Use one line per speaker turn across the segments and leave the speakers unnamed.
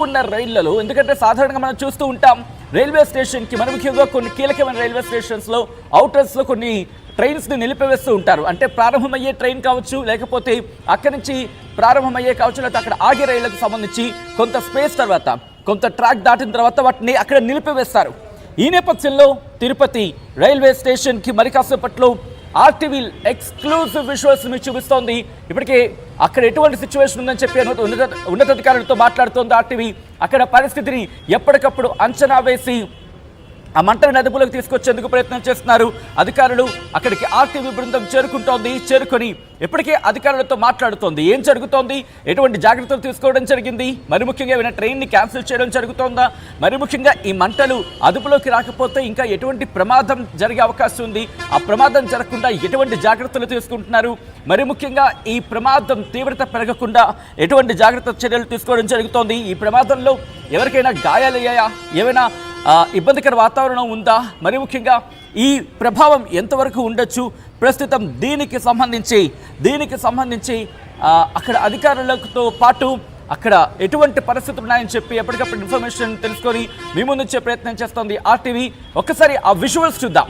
ఉన్న రైళ్లలో ఎందుకంటే సాధారణంగా మనం చూస్తూ ఉంటాం రైల్వే స్టేషన్ కి మరి ముఖ్యంగా కొన్ని కీలకమైన రైల్వే స్టేషన్స్ లో అవుటర్స్ లో కొన్ని ట్రైన్స్ ని నిలిపివేస్తూ ఉంటారు. అంటే ప్రారంభమయ్యే ట్రైన్ కావచ్చు, లేకపోతే అక్కడి నుంచి ప్రారంభమయ్యే కావచ్చు, లేకపోతే అక్కడ ఆగే రైళ్లకు సంబంధించి కొంత స్పేస్ తర్వాత కొంత ట్రాక్ దాటిన తర్వాత వాటిని అక్కడ నిలిపివేస్తారు. ఈ నేపథ్యంలో తిరుపతి రైల్వే స్టేషన్ కి మరి కాసేపట్లో ఆర్టీవీ ఎక్స్క్లూజివ్ విజువల్స్ మీకు చూపిస్తోంది. ఇప్పటికే అక్కడ ఎటువంటి సిచ్యువేషన్ ఉందని చెప్పి ఉన్నతాధికారులతో మాట్లాడుతోంది ఆర్టీవీ. అక్కడ పరిస్థితిని ఎప్పటికప్పుడు అంచనా వేసి ఆ మంటలను అదుపులోకి తీసుకొచ్చేందుకు ప్రయత్నం చేస్తున్నారు అధికారులు. అక్కడికి ఆర్టీవీ బృందం చేరుకొని ఇప్పటికే అధికారులతో మాట్లాడుతోంది. ఏం జరుగుతోంది, ఎటువంటి జాగ్రత్తలు తీసుకోవడం జరిగింది, మరి ముఖ్యంగా ఏమైనా ట్రైన్ని క్యాన్సిల్ చేయడం జరుగుతోందా, మరి ముఖ్యంగా ఈ మంటలు అదుపులోకి రాకపోతే ఇంకా ఎటువంటి ప్రమాదం జరిగే అవకాశం ఉంది, ఆ ప్రమాదం జరగకుండా ఎటువంటి జాగ్రత్తలు తీసుకుంటున్నారు, మరి ముఖ్యంగా ఈ ప్రమాదం తీవ్రత పెరగకుండా ఎటువంటి జాగ్రత్త చర్యలు తీసుకోవడం జరుగుతోంది, ఈ ప్రమాదంలో ఎవరికైనా గాయాలయ్యాయా, ఏమైనా ఇబ్బందికర వాతావరణం ఉందా, మరి ముఖ్యంగా ఈ ప్రభావం ఎంతవరకు ఉండొచ్చు, ప్రస్తుతం దీనికి సంబంధించి అక్కడ అధికారులతో పాటు అక్కడ ఎటువంటి పరిస్థితులు ఉన్నాయని చెప్పి ఎప్పటికప్పుడు ఇన్ఫర్మేషన్ తెలుసుకొని మీ ముందుంచే ప్రయత్నం చేస్తోంది ఆర్టీవీ. ఒక్కసారి ఆ విజువల్స్ చూద్దాం.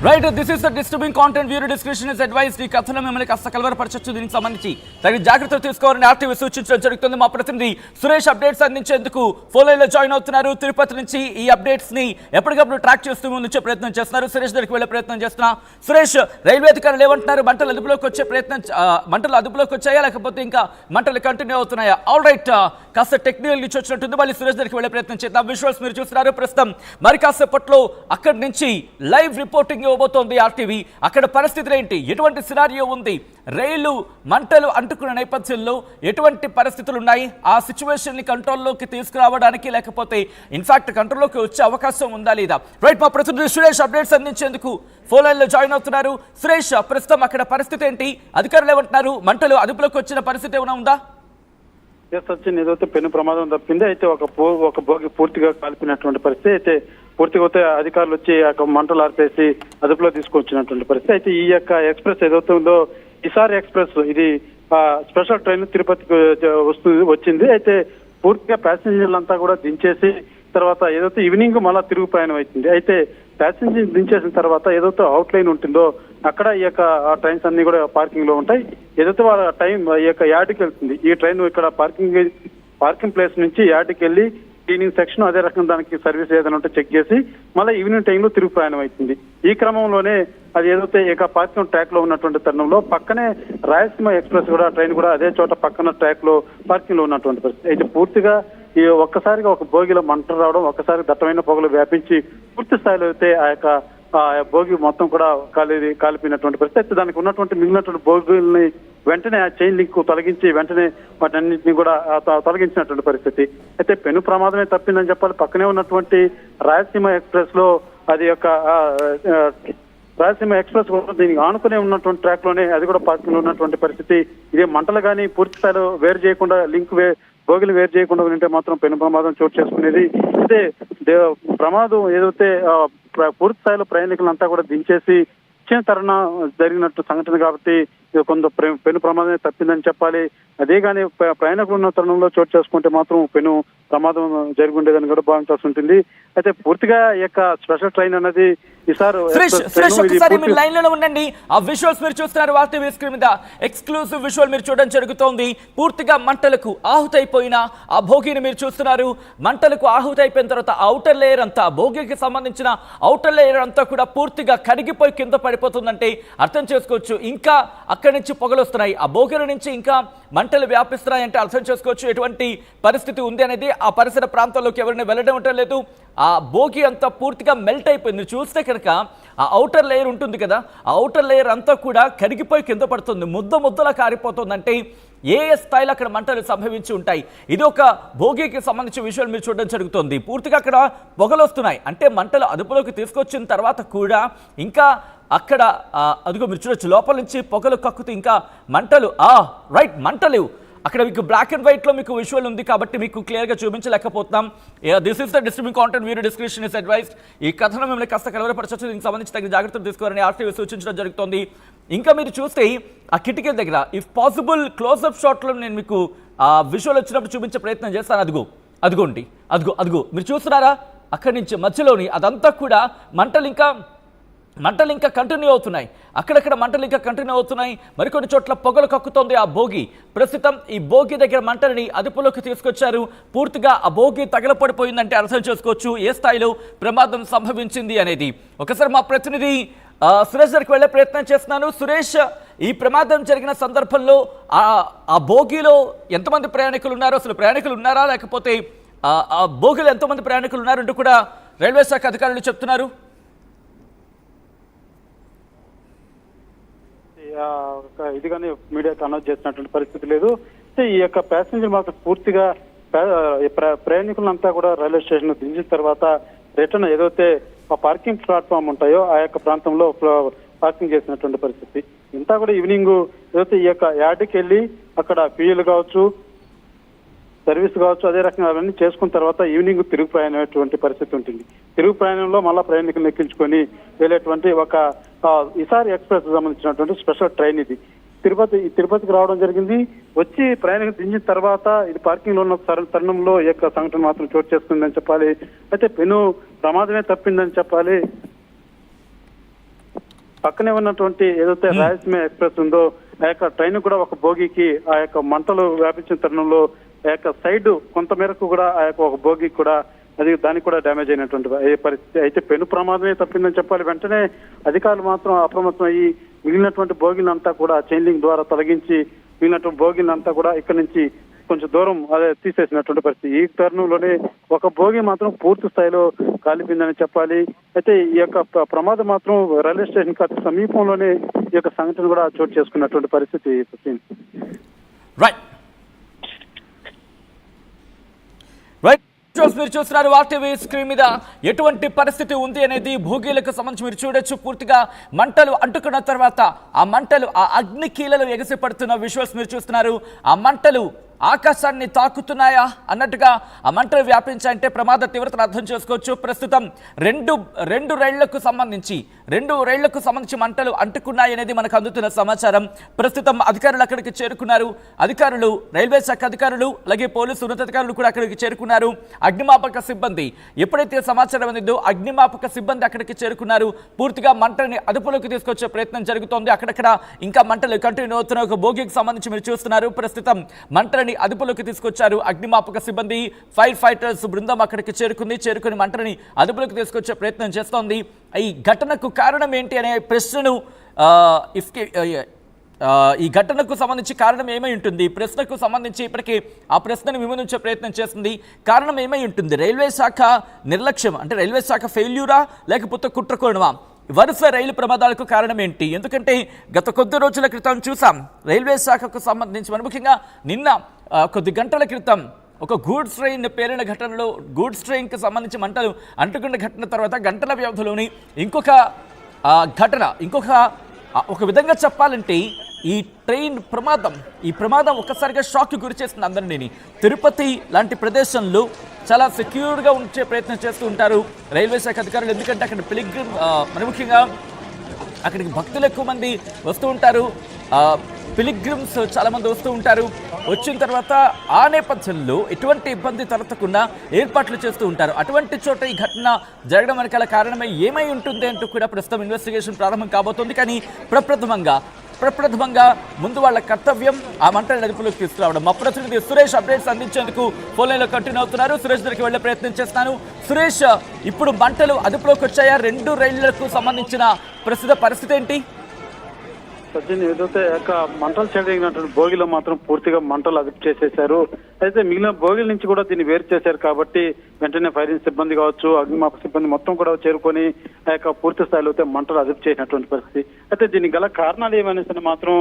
Right, this is the disturbing content, viewer description is advised. ఈ కథలో మిమ్మల్ని కాస్త కలవరపరచచ్చు, దీనికి సంబంధించి తగిన జాగ్రత్తలు తీసుకోవాలని ఆర్టీవీ సూచించడం జరుగుతుంది. మా ప్రతినిధి సురేష్ అప్డేట్స్ అందించేందుకు ఫోన్ లైన్లో జాయిన్ అవుతున్నారు. తిరుపతి నుంచి ఈ అప్డేట్స్ ని ఎప్పటికప్పుడు ట్రాక్ చేస్తూ ముందుంచే ప్రయత్నం చేస్తున్నారు. సురేష్ దగ్గరికి వెళ్ళే ప్రయత్నం చేస్తున్నా. సురేష్, రైల్వే అధికారులు ఏమంటున్నారు? మంటలు అదుపులోకి వచ్చాయా, లేకపోతే ఇంకా మంటలు కంటిన్యూ అవుతున్నాయా? ఆల్ రైట్, కాస్త టెక్నికల్ నుంచి వచ్చినట్టుంది. మళ్ళీ సురేష్ దగ్గరికి వెళ్ళే ప్రయత్నం చేద్దాం. విజువల్స్ మీరు చూస్తున్నారు ప్రస్తుతం. మరి కాసేపట్లో అక్కడి నుంచి లైవ్ రిపోర్టింగ్ ఇవ్వబోతోంది ఆర్టీవీ. అక్కడ పరిస్థితులు ఏంటి, ఎటువంటి సినారియో ఉంది, రైలు మంటలు అంటుకున్న నేపథ్యంలో ఎటువంటి పరిస్థితులు ఉన్నాయి, ఆ సిచ్యువేషన్ ని కంట్రోల్లోకి తీసుకురావడానికి లేకపోతే ఇన్ఫాక్ట్ కంట్రోల్లోకి వచ్చే అవకాశం ఉందా లేదా? రైట్, మా ప్రతినిధి సురేష్ అప్డేట్స్ అందించేందుకు ఫోన్ లైన్ లో జాయిన్ అవుతున్నారు. సురేష్, ప్రస్తుతం అక్కడ పరిస్థితి ఏంటి, అధికారులు ఏమంటున్నారు, మంటలు అదుపులోకి వచ్చిన పరిస్థితి ఏమైనా ఉందా?
సచిన్, ఏదైతే పెను ప్రమాదం తప్పింది. అయితే ఒక భోగి పూర్తిగా కాల్పినటువంటి పరిస్థితి, అయితే పూర్తిగా అధికారులు వచ్చి మంటలు ఆర్పేసి అదుపులో తీసుకొచ్చినటువంటి పరిస్థితి. అయితే ఈ యొక్క ఎక్స్ప్రెస్ ఏదైతే ఉందో ఇసార్ ఎక్స్ప్రెస్, ఇది స్పెషల్ ట్రైన్ తిరుపతికి వచ్చింది. అయితే పూర్తిగా ప్యాసింజర్లంతా కూడా దించేసి తర్వాత ఏదైతే ఈవినింగ్ మళ్ళా తిరుగు ప్రయాణం అవుతుంది. అయితే ప్యాసింజర్ దించేసిన తర్వాత ఏదైతే అవుట్ లైన్ ఉంటుందో అక్కడ ఈ యొక్క ట్రైన్స్ అన్ని కూడా పార్కింగ్ లో ఉంటాయి. ఏదైతే వాళ్ళ టైం ఈ యొక్క యార్డ్కి వెళ్తుంది, ఈ ట్రైన్ ఇక్కడ పార్కింగ్ ప్లేస్ నుంచి యార్డ్కి వెళ్ళి క్లీనింగ్ సెక్షన్, అదే రకంగా దానికి సర్వీస్ ఏదైనా ఉంటే చెక్ చేసి మళ్ళీ ఈవినింగ్ టైంలో తిరుగు ప్రయాణం అవుతుంది. ఈ క్రమంలోనే అది ఏదైతే ఇక పార్కింగ్ ట్రాక్ లో ఉన్నటువంటి తరుణంలో పక్కనే రాయలసీమ ఎక్స్ప్రెస్ కూడా ట్రైన్ కూడా అదే చోట పక్కన ట్రాక్ లో పార్కింగ్ లో ఉన్నటువంటి పరిస్థితి. అయితే పూర్తిగా ఈ ఒక్కసారిగా ఒక భోగిలో మంటలు రావడం, ఒక్కసారి దట్టమైన పొగలు వ్యాపించి పూర్తి స్థాయిలో అయితే ఆ యొక్క భోగి మొత్తం కూడా కాలిపోయినటువంటి పరిస్థితి. అయితే దానికి ఉన్నటువంటి మిగిలినటువంటి భోగుల్ని వెంటనే ఆ చైన్ లింక్ తొలగించి వెంటనే వాటన్నింటినీ కూడా తొలగించినటువంటి పరిస్థితి. అయితే పెను ప్రమాదమే తప్పిందని చెప్పాలి. పక్కనే ఉన్నటువంటి రాయలసీమ ఎక్స్ప్రెస్ లో అది యొక్క రాయలసీమ ఎక్స్ప్రెస్ కూడా దీనికి ఆనుకునే ఉన్నటువంటి ట్రాక్ లోనే అది కూడా పార్కింగ్ లో ఉన్నటువంటి పరిస్థితి. ఇదే మంటలు కానీ పూర్తి స్థాయిలో వేరు చేయకుండా భోగిలు వేరు చేయకుండా ఉంటే మాత్రం పెను ప్రమాదం చోటు చేసుకునేది. అయితే ప్రమాదం ఏదైతే పూర్తి స్థాయిలో ప్రయాణికులంతా కూడా దించేసి ఇచ్చిన తరుణ జరిగినట్టు సంఘటన కాబట్టి కొంత పెను ప్రమాదమే తప్పిందని చెప్పాలి. అదే కానీ ప్రయాణికులు ఉన్న తరుణంలో చోటు చేసుకుంటే మాత్రం పెను ప్రమాదం జరిగి ఉండేదని కూడా భావించాల్సి ఉంటుంది. అయితే పూర్తిగా ఈ యొక్క స్పెషల్ ట్రైన్ అనేది
లైన్ లో ఉండండి. ఆ విజువల్స్ మీరు చూస్తున్నారు, వార్తా స్క్రీన్ మీద ఎక్స్క్లూజివ్ విజువల్ మీరు చూడడం జరుగుతోంది. పూర్తిగా మంటలకు ఆహుతైపోయిన ఆ భోగిని మీరు చూస్తున్నారు. మంటలకు ఆహుతైపోయిన తర్వాత అవుటర్ లేయర్ అంతా, భోగికి సంబంధించిన అవుటర్ లేయర్ అంతా కూడా పూర్తిగా కరిగిపోయి కింద పడిపోతుందంటే అర్థం చేసుకోవచ్చు. ఇంకా అక్కడి నుంచి పొగలు వస్తున్నాయి, ఆ భోగిల నుంచి ఇంకా మంటలు వ్యాపిస్తున్నాయి అంటే అర్థం చేసుకోవచ్చు ఎటువంటి పరిస్థితి ఉంది అనేది. ఆ పరిసర ప్రాంతాల్లోకి ఎవరైనా వెళ్ళడం లేదు. ఆ భోగి అంతా పూర్తిగా మెల్ట్ అయిపోయింది. చూస్తే కనుక ఆ అవుటర్ లేయర్ ఉంటుంది కదా, ఆ అవుటర్ లేయర్ అంతా కూడా కరిగిపోయి కింద పడుతుంది, ముద్దలా కారిపోతుంది. అంటే ఏ స్థాయిలో అక్కడ మంటలు సంభవించి ఉంటాయి. ఇది ఒక భోగికి సంబంధించిన విషయాలు మీరు చూడడం జరుగుతుంది. పూర్తిగా అక్కడ పొగలు వస్తున్నాయి అంటే మంటలు అదుపులోకి తీసుకొచ్చిన తర్వాత కూడా ఇంకా అక్కడ అదిగో మీరు చూడొచ్చు, లోపల నుంచి పొగలు కక్కుతూ ఇంకా మంటలు రైట్ మంటలు అక్కడ మీకు బ్లాక్ అండ్ వైట్లో మీకు విజువల్ ఉంది కాబట్టి మీకు క్లియర్గా చూపించలేకపోతున్నాం. This is the distributing content video description is advised. ఈ కథనం మిమ్మల్ని కాస్త కలవరపరచవచ్చు, దీనికి సంబంధించి తగిన జాగ్రత్తలు తీసుకోవాలని ఆర్టీవీ సూచించడం జరుగుతుంది. ఇంకా మీరు చూస్తే ఆ కిటికీల దగ్గర ఇఫ్ పాసిబుల్ క్లోజ్అప్ షాట్లో నేను మీకు విజువల్ వచ్చినప్పుడు చూపించే ప్రయత్నం చేస్తాను. అదిగోండి, అదిగో మీరు చూస్తున్నారా, అక్కడి నుంచి మధ్యలోని అదంతా కూడా మంటలు ఇంకా కంటిన్యూ అవుతున్నాయి. అక్కడక్కడ మంటలు ఇంకా కంటిన్యూ అవుతున్నాయి. మరికొన్ని చోట్ల పొగలు కక్కుతోంది ఆ భోగి. ప్రస్తుతం ఈ భోగి దగ్గర మంటలని అదుపులోకి తీసుకొచ్చారు. పూర్తిగా ఆ భోగి తగలపడిపోయిందంటే అర్థం చేసుకోవచ్చు ఏ స్థాయిలో ప్రమాదం సంభవించింది అనేది. ఒకసారి మా ప్రతినిధి సురేష్ దగ్గరికి వెళ్ళే ప్రయత్నం చేస్తున్నాను. సురేష్, ఈ ప్రమాదం జరిగిన సందర్భంలో ఆ భోగిలో ఎంతమంది ప్రయాణికులు ఉన్నారు, అసలు ప్రయాణికులు ఉన్నారా, లేకపోతే ఆ భోగిలో ఎంతమంది ప్రయాణికులు ఉన్నారంటూ కూడా రైల్వే శాఖ అధికారులు చెప్తున్నారు.
ఇదిగానే మీడియాకి అనౌన్స్ చేసినటువంటి పరిస్థితి లేదు. ఈ యొక్క ప్యాసింజర్ మాత్రం పూర్తిగా ప్రయాణికులంతా కూడా రైల్వే స్టేషన్ దించిన తర్వాత రిటర్న్ ఏదైతే ఆ పార్కింగ్ ప్లాట్ఫామ్ ఉంటాయో ఆ యొక్క ప్రాంతంలో పార్కింగ్ చేసినటువంటి పరిస్థితి. ఇంతా కూడా ఈవినింగ్ ఏదైతే ఈ యొక్క యార్డ్కి వెళ్ళి అక్కడ ఫ్యూయల్ కావచ్చు, సర్వీస్ కావచ్చు, అదే రకంగా అవన్నీ చేసుకున్న తర్వాత ఈవినింగ్ తిరుగు ప్రయాణమైనటువంటి పరిస్థితి ఉంటుంది. తిరుగు ప్రయాణంలో మళ్ళా ప్రయాణికులను ఎక్కించుకొని వెళ్ళేటువంటి ఒక ఇసారి ఎక్స్ప్రెస్ సంబంధించినటువంటి స్పెషల్ ట్రైన్ ఇది. తిరుపతికి రావడం జరిగింది. వచ్చి ప్రయాణికులు దించిన తర్వాత ఇది పార్కింగ్ లో ఉన్న తరుణంలో ఈ యొక్క సంఘటన మాత్రం చోటు చేసుకుందని చెప్పాలి. అయితే పెను ప్రమాదమే తప్పిందని చెప్పాలి. పక్కనే ఉన్నటువంటి ఏదైతే రాయలసీమ ఎక్స్ప్రెస్ ఉందో ఆ యొక్క ట్రైన్ కూడా ఒక బోగికి ఆ యొక్క మంటలు వ్యాపించిన తరుణంలో ఆ యొక్క సైడ్ కొంత మేరకు కూడా ఆ యొక్క ఒక బోగి కూడా దానికి కూడా డ్యామేజ్ అయినటువంటి పరిస్థితి. అయితే పెను ప్రమాదమే తప్పిందని చెప్పాలి. వెంటనే అధికారులు మాత్రం అప్రమత్తం అయ్యి మిగిలినటువంటి బోగిలంతా కూడా చైన్లింగ్ ద్వారా తొలగించి మిగిలినటువంటి బోగిలంతా కూడా ఇక్కడి నుంచి కొంచెం దూరం తీసేసినటువంటి పరిస్థితి. ఈ తరుణంలోనే ఒక బోగి మాత్రం పూర్తి స్థాయిలో కాలిపోయిందని చెప్పాలి. అయితే ఈ యొక్క ప్రమాదం మాత్రం రైల్వే స్టేషన్ కి సమీపంలోనే ఈ యొక్క సంఘటన కూడా చోటు చేసుకున్నటువంటి పరిస్థితి.
మీరు చూస్తున్నారు ఆర్టీవీ స్క్రీన్ మీద ఎటువంటి పరిస్థితి ఉంది అనేది భోగిలకు సంబంధించి మీరు చూడొచ్చు. పూర్తిగా మంటలు అంటుకున్న తర్వాత ఆ మంటలు ఆ అగ్ని కీలలు ఎగసి పడుతున్న విజువల్స్ మీరు చూస్తున్నారు. ఆ మంటలు ఆకాశాన్ని తాకుతున్నాయా అన్నట్టుగా ఆ మంటలు వ్యాపించాయంటే ప్రమాద తీవ్రతను అర్థం చేసుకోవచ్చు. ప్రస్తుతం రెండు రైళ్లకు సంబంధించి మంటలు అంటుకున్నాయి అనేది మనకు అందుతున్న సమాచారం. ప్రస్తుతం అధికారులు అక్కడికి చేరుకున్నారు. అధికారులు, రైల్వే శాఖ అధికారులు, అలాగే పోలీసు ఉన్నతాధికారులు కూడా అక్కడికి చేరుకున్నారు. అగ్నిమాపక సిబ్బంది ఎప్పుడైతే సమాచారం అందిందో అగ్నిమాపక సిబ్బంది అక్కడికి చేరుకున్నారు. పూర్తిగా మంటని అదుపులోకి తీసుకొచ్చే ప్రయత్నం జరుగుతోంది. అక్కడక్కడ ఇంకా మంటలు కంటిన్యూ అవుతున్న ఒక భోగికి సంబంధించి మీరు చూస్తున్నారు. ప్రస్తుతం మంటలని అదుపులోకి తీసుకొచ్చారు అగ్నిమాపక సిబ్బంది. ఫైర్ ఫైటర్స్ బృందం అక్కడికి చేరుకుని మంటని అదుపులోకి తీసుకొచ్చే ప్రయత్నం చేస్తోంది. ఈ ఘటనకు కారణం ఏంటి అనే ప్రశ్నను ఈ ఘటనకు సంబంధించి కారణం ఏమై ఉంటుంది, ప్రశ్నకు సంబంధించి ఇప్పటికీ ఆ ప్రశ్నను విమర్శించే ప్రయత్నం చేస్తుంది. కారణం ఏమై ఉంటుంది? రైల్వే శాఖ నిర్లక్ష్యం, అంటే రైల్వే శాఖ ఫెయిల్యూరా, లేకపోతే కుట్రకోణమా? వరుస రైలు ప్రమాదాలకు కారణం ఏంటి? ఎందుకంటే గత కొద్ది రోజుల క్రితం చూసాం రైల్వే శాఖకు సంబంధించి మరి ముఖ్యంగా నిన్న కొద్ది గంటల క్రితం ఒక గూడ్స్ ట్రైన్ పేరిన ఘటనలో గూడ్స్ ట్రైన్కి సంబంధించి మంటలు అంటుకున్న ఘటన తర్వాత గంటల వ్యవధిలోని ఇంకొక ఘటన, ఒక విధంగా చెప్పాలంటే ఈ ప్రమాదం ఒక్కసారిగా షాక్కి గురి చేస్తుంది అందరినీ. తిరుపతి లాంటి ప్రదేశంలో చాలా సెక్యూర్గా ఉంచే ప్రయత్నం చేస్తూ ఉంటారు రైల్వే శాఖ అధికారులు. ఎందుకంటే అక్కడ పిలిగ్రిమ్ మరి ముఖ్యంగా అక్కడికి భక్తులు ఎక్కువ మంది వస్తూ ఉంటారు, పిలిగ్రిమ్స్ చాలా మంది వస్తూ ఉంటారు. వచ్చిన తర్వాత ఆ నేపథ్యంలో ఎటువంటి ఇబ్బంది తలెత్తకుండా ఏర్పాట్లు చేస్తూ ఉంటారు. అటువంటి చోట ఈ ఘటన జరగడం వెనకాల కారణమై ఏమై ఉంటుంది అంటూ కూడా ప్రస్తుతం ఇన్వెస్టిగేషన్ ప్రారంభం కాబోతోంది. కానీ ప్రప్రథమంగా ముందు వాళ్ళ కర్తవ్యం ఆ మంటలను అదుపులోకి తీసుకురావడం. మా ప్రతినిధి సురేష్ అప్డేట్స్ అందించేందుకు ఫోన్ లైన్లో కంటిన్యూ అవుతున్నారు. సురేష్ దగ్గరికి వెళ్లే ప్రయత్నం చేస్తాను. సురేష్, ఇప్పుడు మంటలు అదుపులోకి వచ్చాయా? రెండు రైళ్లకు సంబంధించిన ప్రస్తుత పరిస్థితి ఏంటి?
సచిన్, ఏదైతే మంటలు చెలరేగినటువంటి భోగిలో మాత్రం పూర్తిగా మంటలు అదుపు చేసేశారు. అయితే మిగిలిన భోగిల నుంచి కూడా దీన్ని వేరు చేశారు కాబట్టి వెంటనే ఫైరింగ్ సిబ్బంది కావచ్చు, అగ్నిమాపక సిబ్బంది మొత్తం కూడా చేరుకొని ఆ యొక్క పూర్తి స్థాయిలో అయితే మంటలు అదుపు చేసినటువంటి పరిస్థితి. అయితే దీనికి గల కారణాలు ఏమనేసి మాత్రం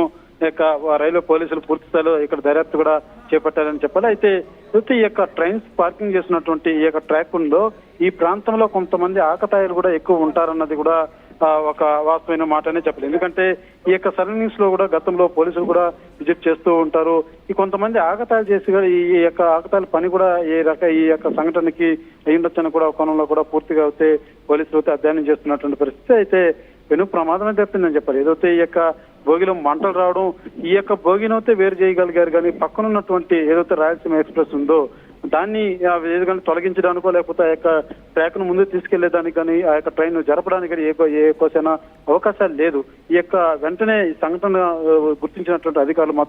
రైల్వే పోలీసులు పూర్తి స్థాయిలో ఇక్కడ దర్యాప్తు కూడా చేపట్టారని చెప్పాలి. అయితే ఈ యొక్క ట్రైన్స్ పార్కింగ్ చేసినటువంటి ఈ యొక్క ట్రాక్ ఉందో ఈ ప్రాంతంలో కొంతమంది ఆకతాయిలు కూడా ఎక్కువ ఉంటారన్నది కూడా ఒక వాస్తవమైన మాటనే చెప్పలేదు. ఎందుకంటే ఈ యొక్క సరౌండింగ్స్ లో కూడా గతంలో పోలీసులు కూడా విజిట్ చేస్తూ ఉంటారు. ఈ కొంతమంది ఆగతాలు చేసి కూడా ఈ యొక్క ఆగతాల పని కూడా ఈ యొక్క సంఘటనకి అయ్యుండొచ్చని కూడా కోణంలో కూడా పూర్తిగా అయితే పోలీసులు అయితే అధ్యయనం చేస్తున్నటువంటి పరిస్థితి అయితే పెను ప్రమాదమే తప్పిందని చెప్పాలి. ఏదైతే ఈ యొక్క భోగిలో మంటలు రావడం, ఈ యొక్క భోగినైతే వేరు చేయగలిగారు, కానీ పక్కన ఉన్నటువంటి ఏదైతే రాయలసీమ ఎక్స్ప్రెస్ ఉందో దాన్ని ఏదైనా తొలగించడానికో లేకపోతే ఆ యొక్క ట్రాక్ ను ముందు తీసుకెళ్లేదానికి కానీ ఆ యొక్క ట్రైన్ జరపడానికి కానీ ఏ కోసైనా అవకాశాలు లేదు. ఈ యొక్క వెంటనే ఈ సంఘటన గుర్తించినటువంటి అధికారులు మాత్రం